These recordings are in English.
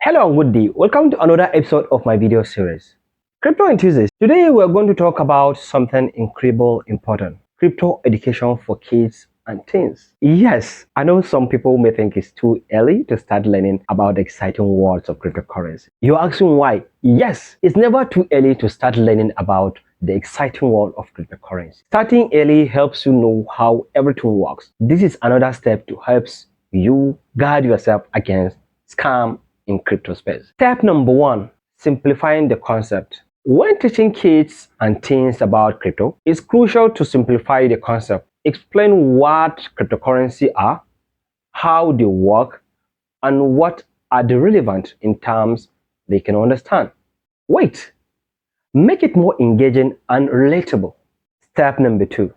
Hello and good day. Welcome to another episode of my video series. Crypto enthusiasts, today we're going to talk about something incredibly important. Crypto education for kids and teens. Yes, I know some people may think it's too early to start learning about the exciting worlds of cryptocurrency. You're asking why? Yes, it's never too early to start learning about the exciting world of cryptocurrency. Starting early helps you know how everything works. This is another step to help you guard yourself against scam in crypto space. Step number 1, simplifying the concept. When teaching kids and teens about crypto, it's crucial to simplify the concept. Explain what cryptocurrencies are, how they work, and what are the relevant in terms they can understand. Wait, make it more engaging and relatable. Step number 2,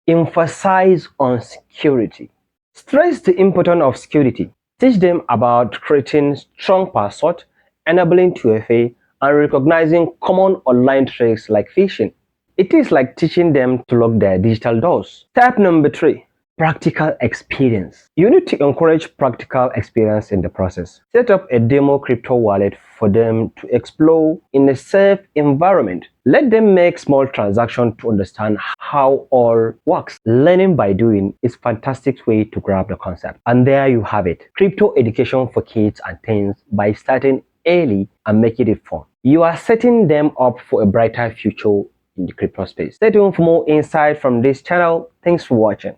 emphasize on security. Stress the importance of security. Teach them about creating strong passwords, enabling 2FA, and recognizing common online tricks like phishing. It is like teaching them to lock their digital doors. Step number 3, practical experience. You need to encourage practical experience in the process. Set up a demo crypto wallet for them to explore in a safe environment. Let them make small transactions to understand how all works. Learning by doing is a fantastic way to grab the concept. And there you have it. Crypto education for kids and teens by starting early and making it fun. You are setting them up for a brighter future in the crypto space. Stay tuned for more insight from this channel. Thanks for watching.